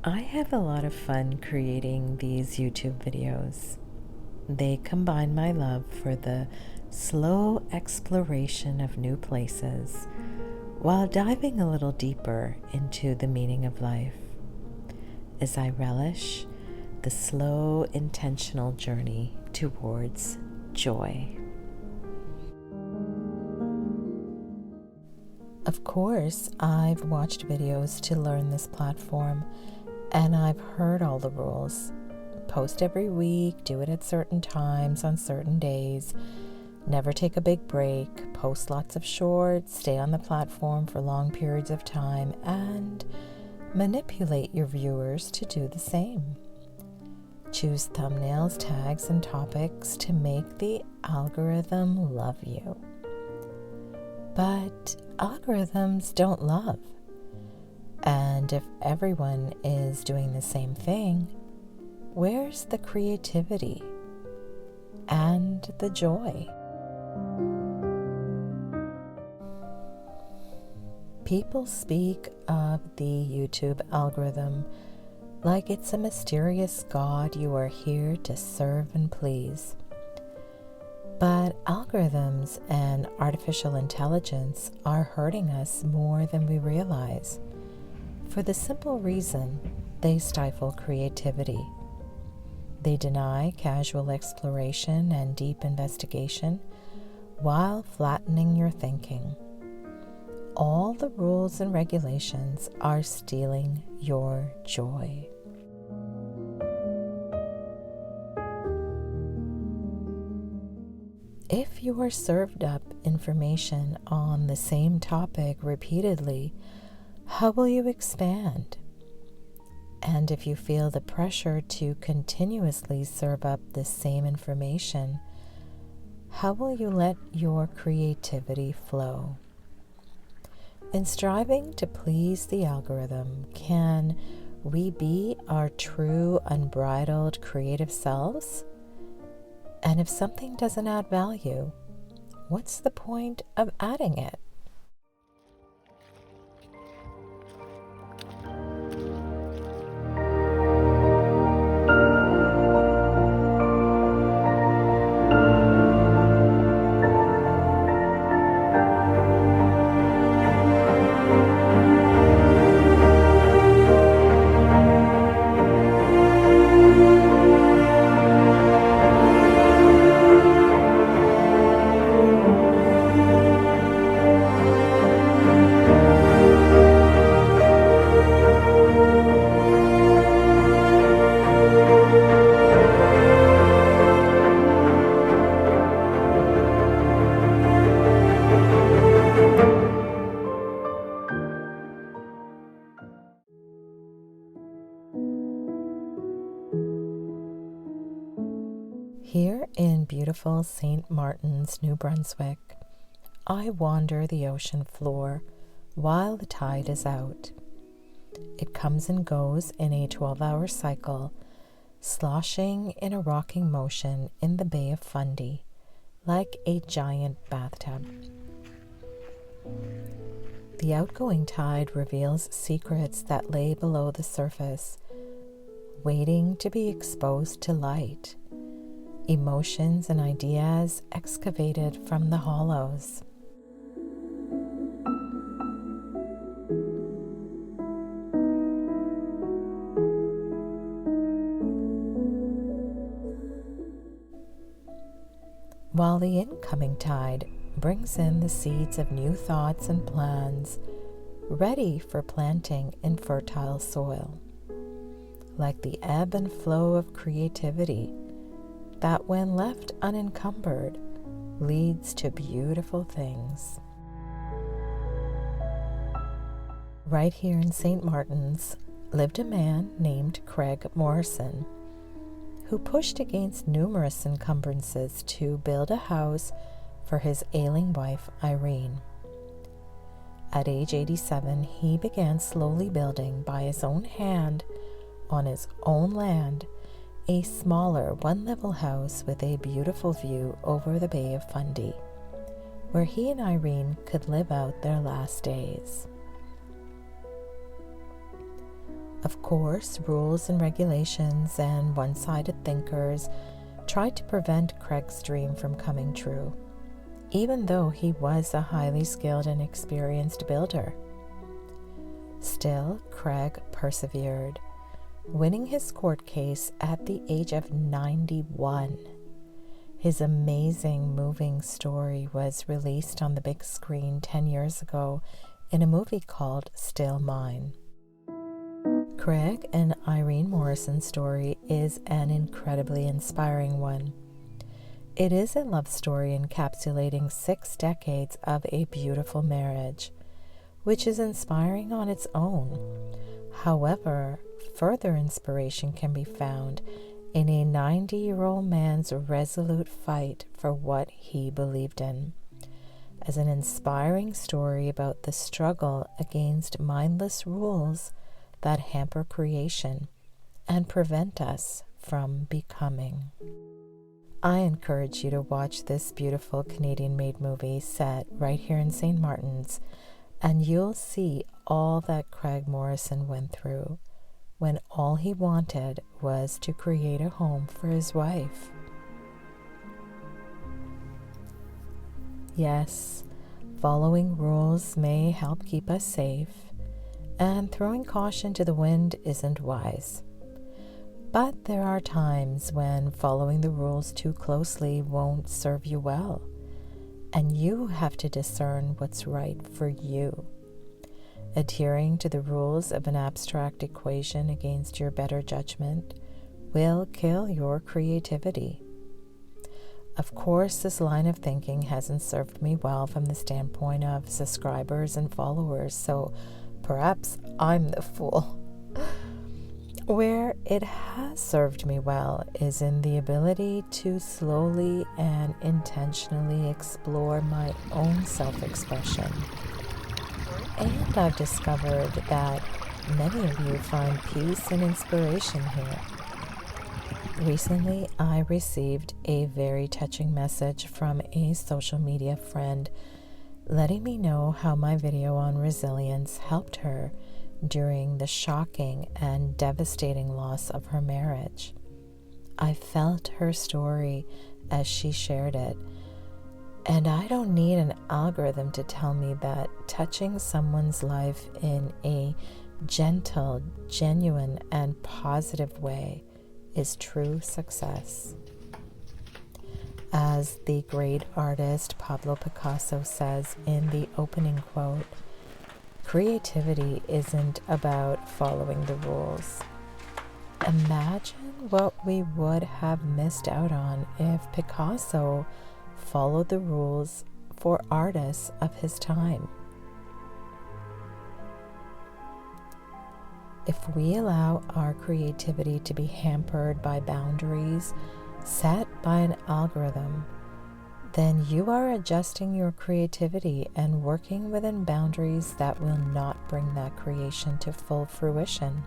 I have a lot of fun creating these YouTube videos. They combine my love for the slow exploration of new places while diving a little deeper into the meaning of life, as I relish the slow, intentional journey towards joy. Of course, I've watched videos to learn this platform, and I've heard all the rules. Post every week, do it at certain times on certain days, never take a big break, post lots of shorts, stay on the platform for long periods of time, and manipulate your viewers to do the same. Choose thumbnails, tags, and topics to make the algorithm love you. But algorithms don't love. And if everyone is doing the same thing, where's the creativity and the joy? People speak of the YouTube algorithm like it's a mysterious god you are here to serve and please. But algorithms and artificial intelligence are hurting us more than we realize, for the simple reason they stifle creativity. They deny casual exploration and deep investigation while flattening your thinking. All the rules and regulations are stealing your joy. If you are served up information on the same topic repeatedly, how will you expand? And if you feel the pressure to continuously serve up the same information, how will you let your creativity flow? In striving to please the algorithm, can we be our true, unbridled, creative selves? And if something doesn't add value, what's the point of adding it? Here in beautiful St. Martin's, New Brunswick, I wander the ocean floor while the tide is out. It comes and goes in a 12-hour cycle, sloshing in a rocking motion in the Bay of Fundy, like a giant bathtub. The outgoing tide reveals secrets that lay below the surface, waiting to be exposed to light. Emotions and ideas excavated from the hollows. While the incoming tide brings in the seeds of new thoughts and plans, ready for planting in fertile soil. Like the ebb and flow of creativity, that when left unencumbered leads to beautiful things. Right here in St. Martin's lived a man named Craig Morrison, who pushed against numerous encumbrances to build a house for his ailing wife Irene. At age 87, he began slowly building by his own hand on his own land a smaller one-level house with a beautiful view over the Bay of Fundy, where he and Irene could live out their last days. Of course, rules and regulations and one-sided thinkers tried to prevent Craig's dream from coming true, even though he was a highly skilled and experienced builder. Still, Craig persevered, winning his court case at the age of 91. His amazing, moving story was released on the big screen 10 years ago in a movie called Still Mine. Craig and Irene Morrison's story is an incredibly inspiring one. It is a love story encapsulating 6 decades of a beautiful marriage, which is inspiring on its own. However, further inspiration can be found in a 90-year-old man's resolute fight for what he believed in, as an inspiring story about the struggle against mindless rules that hamper creation and prevent us from becoming. I encourage you to watch this beautiful Canadian-made movie set right here in St. Martin's, and you'll see all that Craig Morrison went through when all he wanted was to create a home for his wife. Yes, following rules may help keep us safe, and throwing caution to the wind isn't wise. But there are times when following the rules too closely won't serve you well, and you have to discern what's right for you. Adhering to the rules of an abstract equation against your better judgment will kill your creativity. Of course, this line of thinking hasn't served me well from the standpoint of subscribers and followers, so perhaps I'm the fool. Where it has served me well is in the ability to slowly and intentionally explore my own self-expression. And I've discovered that many of you find peace and inspiration here. Recently, I received a very touching message from a social media friend letting me know how my video on resilience helped her during the shocking and devastating loss of her marriage. I felt her story as she shared it, and I don't need an algorithm to tell me that touching someone's life in a gentle, genuine, and positive way is true success. As the great artist Pablo Picasso says in the opening quote, creativity isn't about following the rules. Imagine what we would have missed out on if Picasso followed the rules for artists of his time. If we allow our creativity to be hampered by boundaries set by an algorithm, then you are adjusting your creativity and working within boundaries that will not bring that creation to full fruition.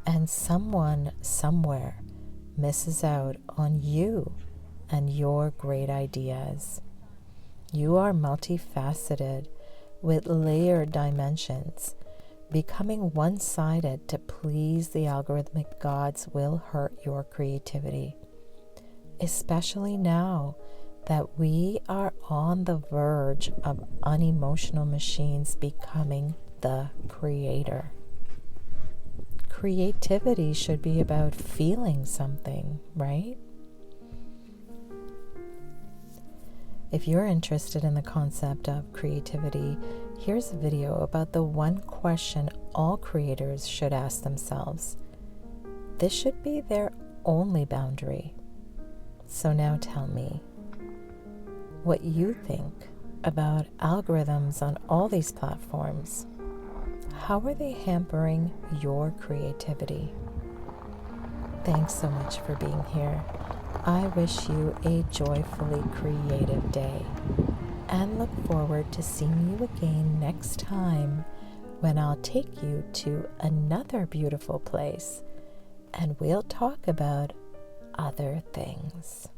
And someone somewhere misses out on you and your great ideas. You are multifaceted with layered dimensions. Becoming one-sided to please the algorithmic gods will hurt your creativity, especially now that we are on the verge of unemotional machines becoming the creator. Creativity should be about feeling something, right? If you're interested in the concept of creativity, here's a video about the one question all creators should ask themselves. This should be their only boundary. So now tell me what you think about algorithms on all these platforms. How are they hampering your creativity? Thanks so much for being here. I wish you a joyfully creative day and look forward to seeing you again next time when I'll take you to another beautiful place and we'll talk about other things.